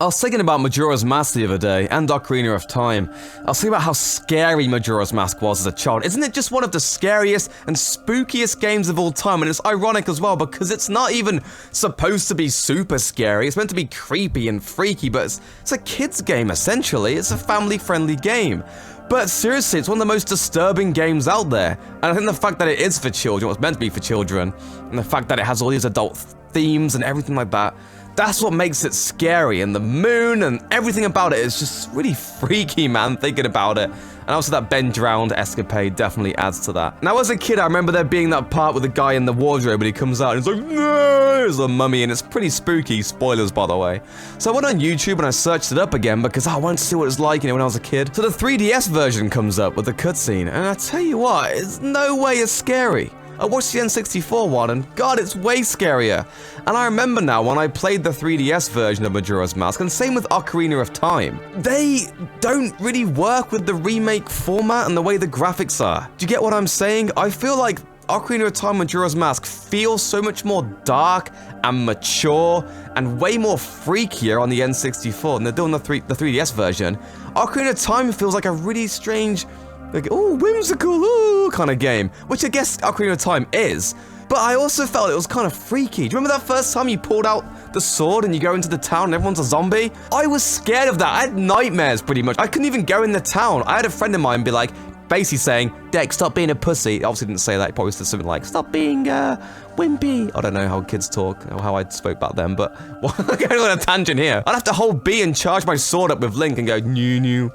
I was thinking about Majora's Mask the other day, and Ocarina of Time. I was thinking about how scary Majora's Mask was as a child. Isn't it just one of the scariest and spookiest games of all time? And it's ironic as well, because it's not even supposed to be super scary. It's meant to be creepy and freaky, but it's a kid's game, essentially. It's a family-friendly game. But seriously, it's one of the most disturbing games out there. And I think the fact that it is for children, what's meant to be for children, and the fact that it has all these adult themes and everything like that, that's what makes it scary, and the moon and everything about it is just really freaky, man, thinking about it. And also that Ben drowned escapade definitely adds to that. Now, as a kid, I remember there being that part with the guy in the wardrobe and he comes out and he's like, no, there's a mummy, and it's pretty spooky, spoilers by the way. So I went on YouTube and I searched it up again because I wanted to see what it was like, when I was a kid. So the 3DS version comes up with the cutscene, and I tell you what, it's no way as scary. I watched the N64 one, and God, it's way scarier. And I remember now when I played the 3DS version of Majora's Mask, and same with Ocarina of Time, they don't really work with the remake format and the way the graphics are. Do you get what I'm saying? I feel like Ocarina of Time Majora's Mask feels so much more dark and mature and way more freakier on the N64 than they're doing the 3DS version. Ocarina of Time feels like a really strange, like, oh, whimsical, ooh, kind of game, which I guess Ocarina of Time is, but I also felt it was kind of freaky. Do you remember that first time you pulled out the sword and you go into the town and everyone's a zombie? I was scared of that. I had nightmares, pretty much. I couldn't even go in the town. I had a friend of mine be like, basically saying, Dex, stop being a pussy. He obviously didn't say that. He probably said something like, stop being, wimpy. I don't know how kids talk, or how I spoke back then, but I'm going on a tangent here. I'd have to hold B and charge my sword up with Link and go, new.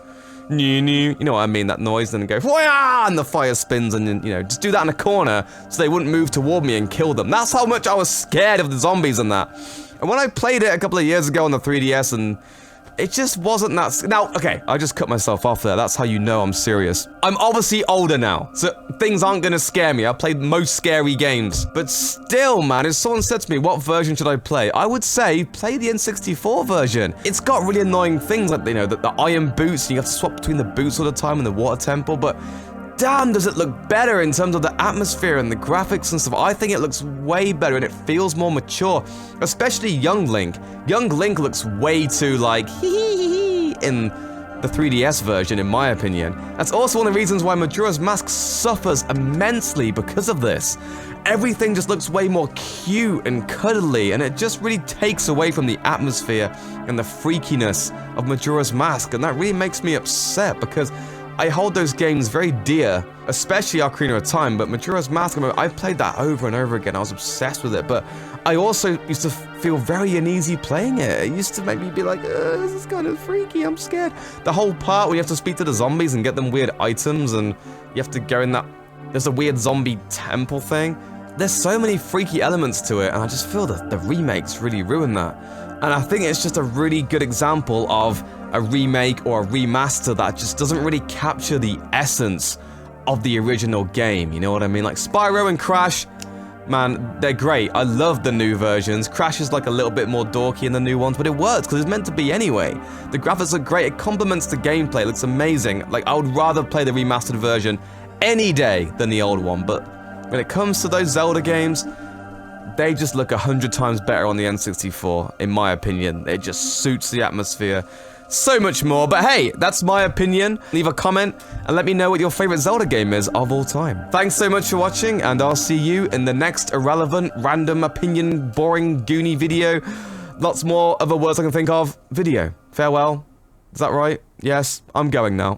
You know what I mean, that noise, then go, wah, and the fire spins, and then, just do that in a corner so they wouldn't move toward me and kill them. That's how much I was scared of the zombies and that. And when I played it a couple of years ago on the 3DS, and it just wasn't that. Now, okay, I just cut myself off there. That's how you know I'm serious. I'm obviously older now, so things aren't gonna scare me. I've played most scary games. But still, man, if someone said to me, what version should I play? I would say, play the N64 version. It's got really annoying things like, the iron boots, and you have to swap between the boots all the time and the water temple, but damn, does it look better in terms of the atmosphere and the graphics and stuff. I think it looks way better and it feels more mature, especially Young Link. Young Link looks way too like hee in the 3DS version, in my opinion. That's also one of the reasons why Majora's Mask suffers immensely because of this. Everything just looks way more cute and cuddly, and it just really takes away from the atmosphere and the freakiness of Majora's Mask, and that really makes me upset because I hold those games very dear, especially Ocarina of Time, but Majora's Mask, I've played that over and over again. I was obsessed with it, but I also used to feel very uneasy playing it. It used to make me be like, this is kind of freaky, I'm scared. The whole part where you have to speak to the zombies and get them weird items, and you have to go in that, there's a weird zombie temple thing. There's so many freaky elements to it, and I just feel that the remakes really ruin that. And I think it's just a really good example of a remake or a remaster that just doesn't really capture the essence of the original game, you know what I mean? Like Spyro and Crash, man, they're great. I love the new versions. Crash is like a little bit more dorky in the new ones, but it works because it's meant to be anyway. The graphics are great, it complements the gameplay, it looks amazing. Like, I would rather play the remastered version any day than the old one, but when it comes to those Zelda games, they just look 100 times better on the N64, in my opinion. It just suits the atmosphere so much more. But hey, that's my opinion. Leave a comment and let me know what your favorite Zelda game is of all time. Thanks so much for watching, and I'll see you in the next irrelevant, random, opinion, boring, goony video. Lots more other words I can think of. Video. Farewell. Is that right? Yes, I'm going now.